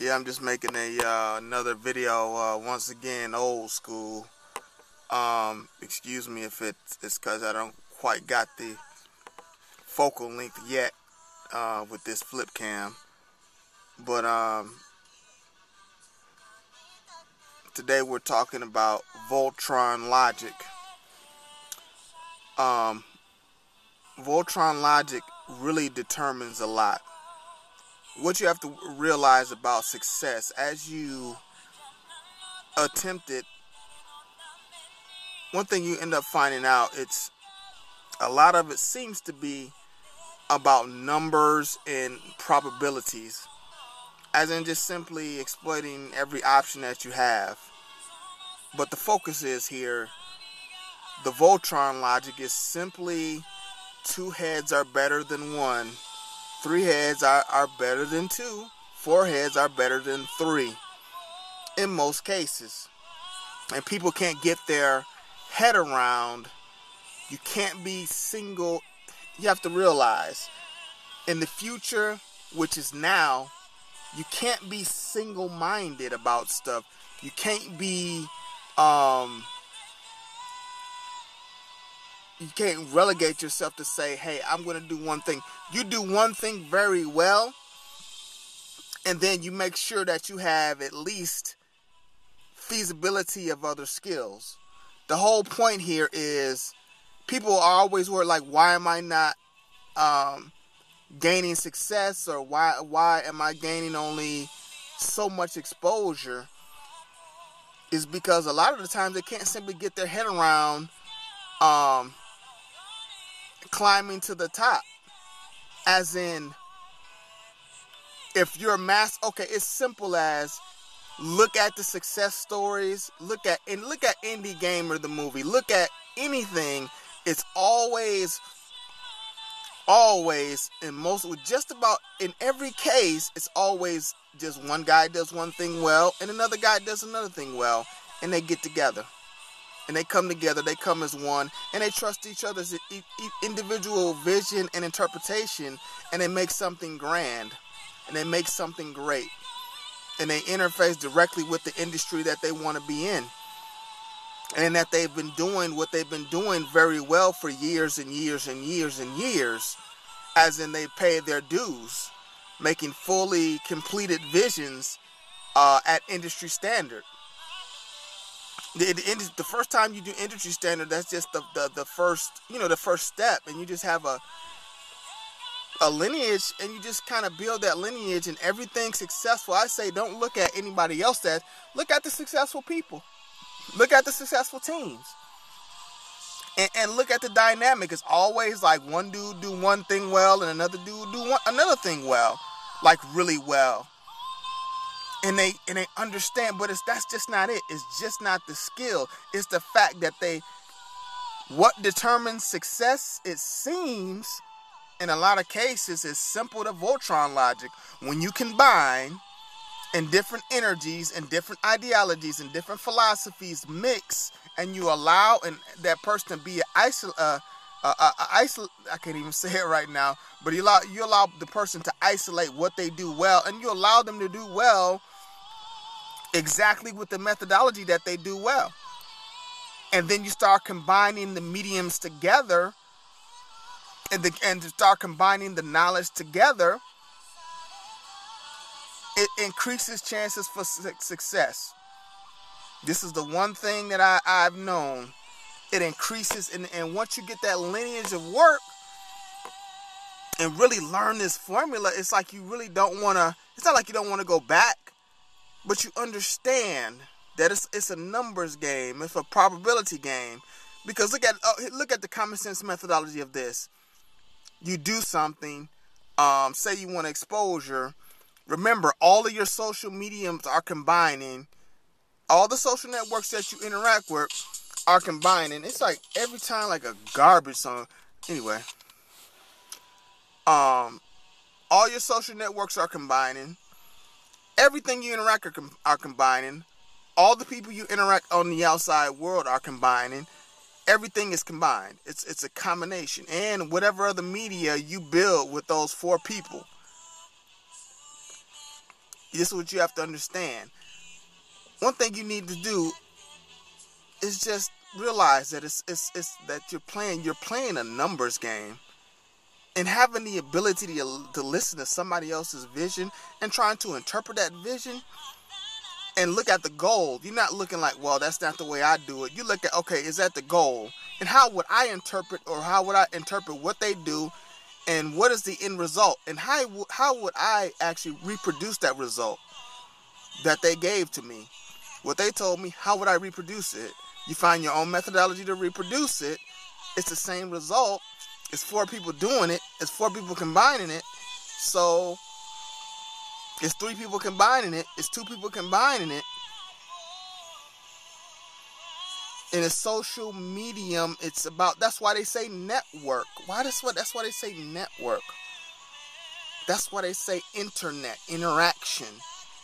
Yeah, I'm just making a another video, once again, old school. Excuse me if it's because I don't quite got the focal length yet with this flip cam. But today we're talking about Voltron Logic. Voltron Logic really determines a lot. What you have to realize about success as you attempt it, one thing you end up finding out, it's a lot of it seems to be about numbers and probabilities, as in just simply exploiting every option that you have. But the focus is here, the Voltron logic is simply 2 heads are better than 1, 3 heads are better than 2, 4 heads are better than 3 in most cases. And people can't get their head around, you can't be single. You have to realize in the future, which is now, you can't be single-minded about stuff. You can't be you can't relegate yourself to say, hey, I'm going to do one thing. You do one thing very well, and then you make sure that you have at least feasibility of other skills. The whole point here is people are always worried, like, why am I not gaining success, or why am I gaining only so much exposure? Is because a lot of the times they can't simply get their head around climbing to the top. As in, if you're a okay, it's simple as look at the success stories, look at Indie Gamer the movie, look at anything. It's always in most, just about in every case, it's always just one guy does one thing well and another guy does another thing well, and they get together and they come together, they come as one, and they trust each other's individual vision and interpretation, and they make something grand, and they make something great, and they interface directly with the industry that they want to be in, and that they've been doing what they've been doing very well for years and years and years and years, as in they pay their dues, making fully completed visions at industry standard. The first time you do industry standard, that's just the first, the first step, and you just have a lineage, and you just kind of build that lineage, and everything successful. I say don't look at anybody else, look at the successful people. Look at the successful teams. And look at the dynamic. It's always like one dude do one thing well and another dude do another thing well, like really well. And they understand, but that's just not it. It's just not the skill. It's the fact that what determines success, it seems, in a lot of cases, is simple to Voltron logic. When you combine and different energies and different ideologies and different philosophies mix, and you allow that person to be I can't even say it right now, but you allow the person to isolate what they do well, and you allow them to do well exactly with the methodology that they do well. And then you start combining the mediums together, and start combining the knowledge together, it increases chances for success. This is the one thing that I've known. It increases, and once you get that lineage of work and really learn this formula, it's like you really don't want to, it's not like you don't want to go back, but you understand that it's a numbers game, it's a probability game. Because look at the common sense methodology of this. You do something, say you want exposure. Remember, all of your social mediums are combining. All the social networks that you interact with are combining. It's like every time, like a garbage song. Anyway, all your social networks are combining. Everything you interact are combining. All the people you interact on the outside world are combining. Everything is combined. It's a combination. And whatever other media you build with those 4 people. This is what you have to understand. One thing you need to do is just realize that it's that you're playing a numbers game, and having the ability to listen to somebody else's vision and trying to interpret that vision and look at the goal. You're not looking like, well, that's not the way I do it. You look at, okay, is that the goal? And how would I interpret, or how would I interpret what they do, and what is the end result? And how would I actually reproduce that result that they gave to me? What they told me, how would I reproduce it? You find your own methodology to reproduce it. It's the same result. It's 4 people doing it. It's 4 people combining it. So it's 3 people combining it. It's 2 people combining it. In a social medium, it's about, that's why they say network. That's why they say network. That's why they say internet, interaction.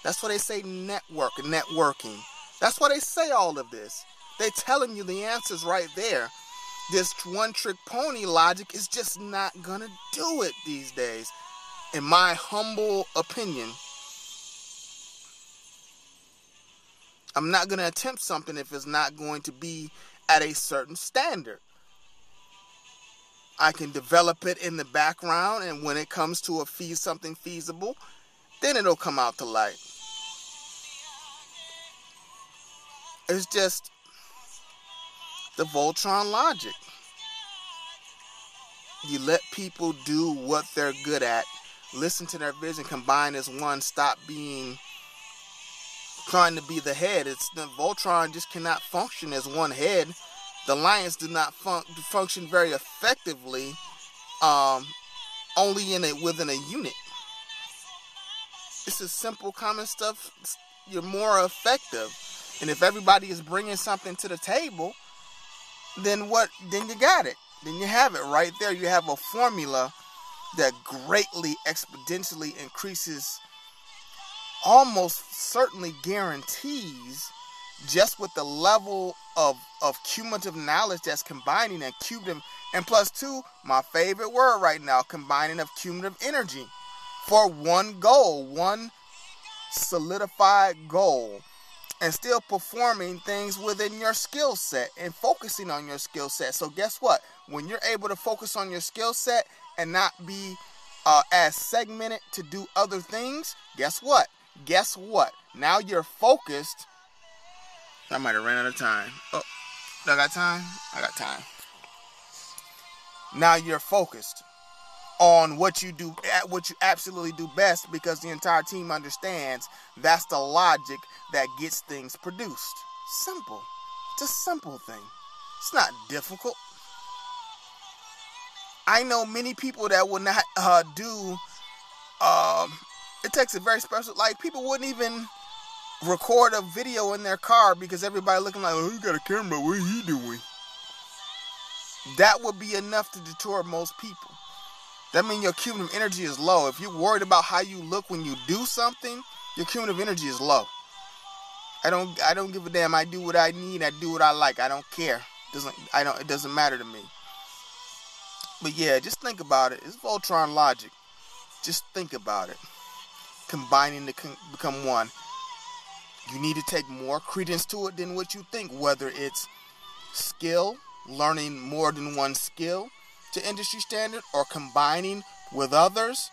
That's why they say networking. That's why they say all of this. They're telling you the answer's right there. This one-trick pony logic is just not gonna do it these days, in my humble opinion. I'm not gonna attempt something if it's not going to be at a certain standard. I can develop it in the background, and when it comes to something feasible, then it'll come out to light. It's just the Voltron Logic. You let people do what they're good at. Listen to their vision, combine as one. Stop trying to be the head. Voltron just cannot function as one head. The Lions do not function very effectively, only within a unit. This is simple, common stuff. You're more effective. And if everybody is bringing something to the table, then you got it. Then you have it right there. You have a formula that greatly exponentially increases, almost certainly guarantees, just with the level of cumulative knowledge that's combining, and cumulative, and plus 2, my favorite word right now, combining of cumulative energy for one goal, one solidified goal, and still performing things within your skill set and focusing on your skill set. So guess what? When you're able to focus on your skill set and not be as segmented to do other things, guess what? Now you're focused. I might have ran out of time. Oh, I got time? I got time. Now you're focused on what you do, what you absolutely do best, because the entire team understands that's the logic that gets things produced. Simple. It's a simple thing. It's not difficult. I know many people that will not it takes a very special, like, people wouldn't even record a video in their car because everybody looking like, oh, you got a camera, what are you doing? That would be enough to deter most people. That means your cumulative energy is low. If you're worried about how you look when you do something, your cumulative energy is low. I don't give a damn. I do what I need. I do what I like. I don't care. It doesn't matter to me. But yeah, just think about it. It's Voltron Logic. Just think about it. Combining to become one. You need to take more credence to it than what you think. Whether it's skill, learning more than one skill to industry standard, or combining with others.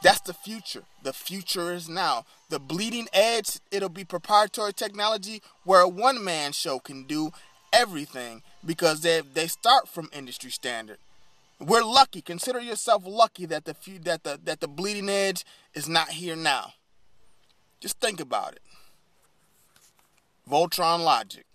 That's the future. The future is now. The bleeding edge, it'll be proprietary technology where a one-man show can do everything because they start from industry standard. We're lucky. Consider yourself lucky that the bleeding edge is not here now. Just think about it. Voltron Logic.